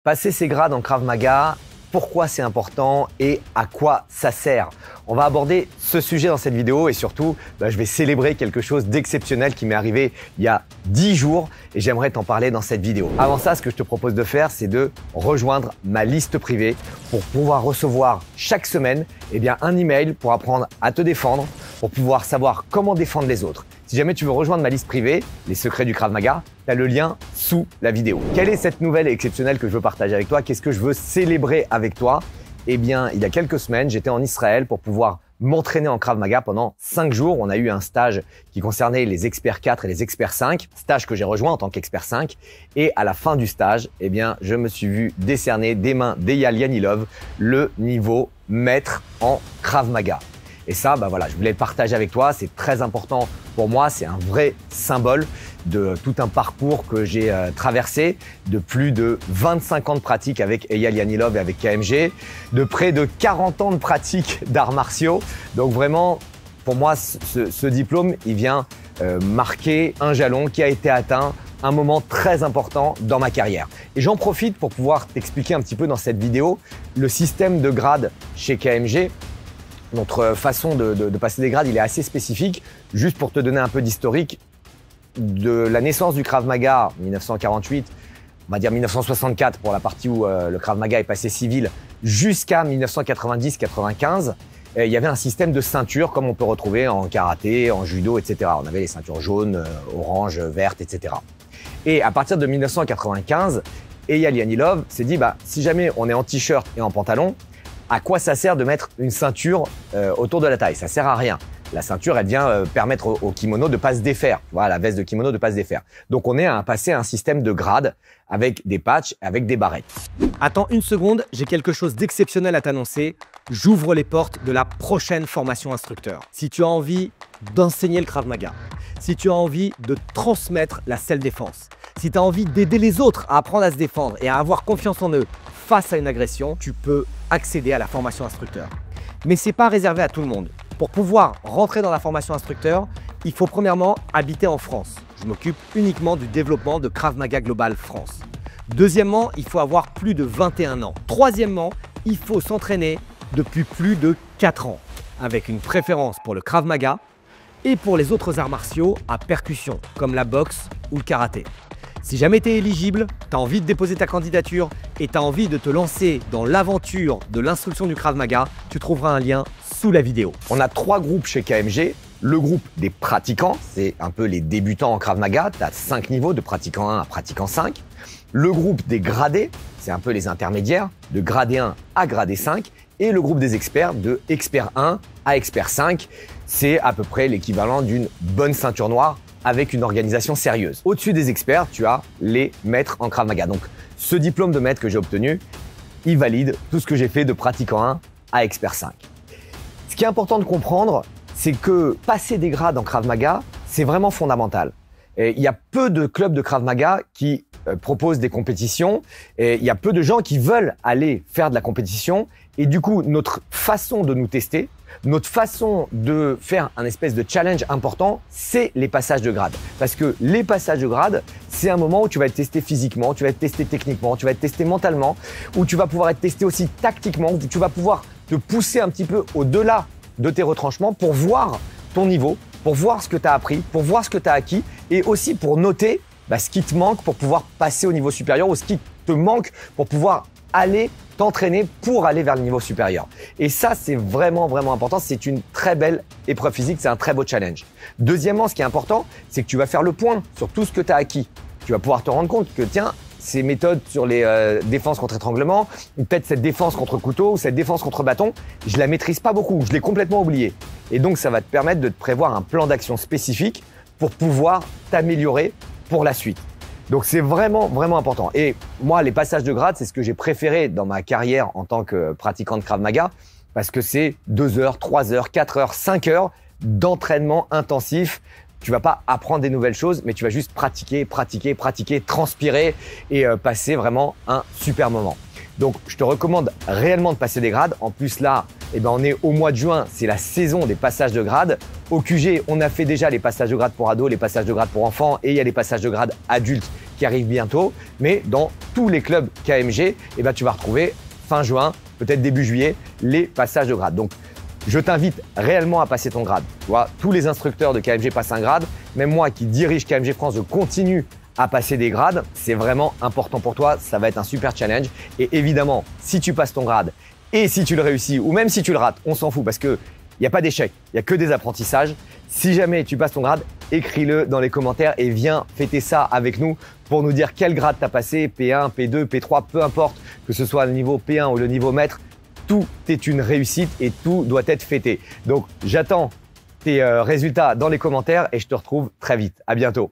Passer ses grades en Krav Maga, pourquoi c'est important et à quoi ça sert? On va aborder ce sujet dans cette vidéo et surtout, je vais célébrer quelque chose d'exceptionnel qui m'est arrivé il y a 10 jours et j'aimerais t'en parler dans cette vidéo. Avant ça, ce que je te propose de faire, c'est de rejoindre ma liste privée pour pouvoir recevoir chaque semaine un email pour apprendre à te défendre, pour pouvoir savoir comment défendre les autres. Si jamais tu veux rejoindre ma liste privée, les secrets du Krav Maga, tu as le lien sous la vidéo. Quelle est cette nouvelle exceptionnelle que je veux partager avec toi? Qu'est-ce que je veux célébrer avec toi? Il y a quelques semaines, j'étais en Israël pour pouvoir m'entraîner en Krav Maga pendant 5 jours. On a eu un stage qui concernait les experts 4 et les experts 5, stage que j'ai rejoint en tant qu'expert 5. Et à la fin du stage, je me suis vu décerner des mains d'Eyal Yanilov le niveau maître en Krav Maga. Et ça, je voulais le partager avec toi. C'est très important pour moi. C'est un vrai symbole de tout un parcours que j'ai traversé, de plus de 25 ans de pratique avec Eyal Yanilov et avec KMG, de près de 40 ans de pratique d'arts martiaux. Donc vraiment, pour moi, ce diplôme, il vient marquer un jalon qui a été atteint, un moment très important dans ma carrière. Et j'en profite pour pouvoir t'expliquer un petit peu dans cette vidéo le système de grades chez KMG. Notre façon de passer des grades, il est assez spécifique. Juste pour te donner un peu d'historique, de la naissance du Krav Maga, 1948, on va dire 1964 pour la partie où le Krav Maga est passé civil, jusqu'à 1990-95, il y avait un système de ceintures comme on peut retrouver en karaté, en judo, etc. On avait les ceintures jaunes, oranges, vertes, etc. Et à partir de 1995, Eyal Yanilov s'est dit, si jamais on est en t-shirt et en pantalon, à quoi ça sert de mettre une ceinture autour de la taille? Ça sert à rien. La ceinture, elle vient permettre au kimono de pas se défaire. Voilà, la veste de kimono de pas se défaire. Donc, on est passé à un système de grades avec des patchs, avec des barrettes. Attends une seconde, j'ai quelque chose d'exceptionnel à t'annoncer. J'ouvre les portes de la prochaine formation instructeur. Si tu as envie d'enseigner le Krav Maga, si tu as envie de transmettre la self-défense, si tu as envie d'aider les autres à apprendre à se défendre et à avoir confiance en eux face à une agression, tu peux accéder à la formation instructeur. Mais ce n'est pas réservé à tout le monde. Pour pouvoir rentrer dans la formation instructeur, il faut premièrement habiter en France. Je m'occupe uniquement du développement de Krav Maga Global France. Deuxièmement, il faut avoir plus de 21 ans. Troisièmement, il faut s'entraîner depuis plus de 4 ans, avec une préférence pour le Krav Maga et pour les autres arts martiaux à percussion, comme la boxe ou le karaté. Si jamais tu es éligible, tu as envie de déposer ta candidature et tu as envie de te lancer dans l'aventure de l'instruction du Krav Maga, tu trouveras un lien sous la vidéo. On a 3 groupes chez KMG. Le groupe des pratiquants, c'est un peu les débutants en Krav Maga. Tu as 5 niveaux de pratiquant 1 à pratiquant 5. Le groupe des gradés, c'est un peu les intermédiaires, de gradé 1 à gradé 5. Et le groupe des experts, de expert 1 à expert 5. C'est à peu près l'équivalent d'une bonne ceinture noire avec une organisation sérieuse. Au-dessus des experts, tu as les maîtres en Krav Maga. Donc, ce diplôme de maître que j'ai obtenu, il valide tout ce que j'ai fait de pratiquant 1 à expert 5. Ce qui est important de comprendre, c'est que passer des grades en Krav Maga, c'est vraiment fondamental. Et il y a peu de clubs de Krav Maga qui proposent des compétitions et il y a peu de gens qui veulent aller faire de la compétition. Et du coup, notre façon de nous tester, notre façon de faire un espèce de challenge important, c'est les passages de grade. Parce que les passages de grade, c'est un moment où tu vas être testé physiquement, tu vas être testé techniquement, tu vas être testé mentalement, où tu vas pouvoir être testé aussi tactiquement, où tu vas pouvoir te pousser un petit peu au-delà de tes retranchements pour voir ton niveau, pour voir ce que tu as appris, pour voir ce que tu as acquis et aussi pour noter ce qui te manque pour pouvoir passer au niveau supérieur ou ce qui te manque pour pouvoir aller t'entraîner pour aller vers le niveau supérieur. Et ça, c'est vraiment, vraiment important. C'est une très belle épreuve physique, c'est un très beau challenge. Deuxièmement, ce qui est important, c'est que tu vas faire le point sur tout ce que tu as acquis. Tu vas pouvoir te rendre compte que tiens, ces méthodes sur les défenses contre étranglement, ou peut-être cette défense contre couteau, ou cette défense contre bâton, je la maîtrise pas beaucoup, je l'ai complètement oublié. Et donc, ça va te permettre de te prévoir un plan d'action spécifique pour pouvoir t'améliorer pour la suite. Donc, c'est vraiment, vraiment important. Et moi, les passages de grade, c'est ce que j'ai préféré dans ma carrière en tant que pratiquant de Krav Maga parce que c'est 2 heures, 3 heures, 4 heures, 5 heures d'entraînement intensif. Tu vas pas apprendre des nouvelles choses, mais tu vas juste pratiquer, pratiquer, pratiquer, transpirer et passer vraiment un super moment. Donc, je te recommande réellement de passer des grades. En plus, là, eh ben, on est au mois de juin, c'est la saison des passages de grade. Au QG, on a fait déjà les passages de grade pour ados, les passages de grade pour enfants et il y a les passages de grade adultes qui arrivent bientôt. Mais dans tous les clubs KMG, eh ben, tu vas retrouver fin juin, peut-être début juillet, les passages de grade. Donc, je t'invite réellement à passer ton grade. Tu vois, tous les instructeurs de KMG passent un grade. Même moi qui dirige KMG France, je continue à passer des grades. C'est vraiment important pour toi. Ça va être un super challenge. Et évidemment, si tu passes ton grade et si tu le réussis ou même si tu le rates, on s'en fout parce qu'il n'y a pas d'échec. Il n'y a que des apprentissages. Si jamais tu passes ton grade, écris-le dans les commentaires et viens fêter ça avec nous pour nous dire quel grade tu as passé, P1, P2, P3, peu importe, que ce soit le niveau P1 ou le niveau maître. Tout est une réussite et tout doit être fêté. Donc, j'attends tes résultats dans les commentaires et je te retrouve très vite. À bientôt.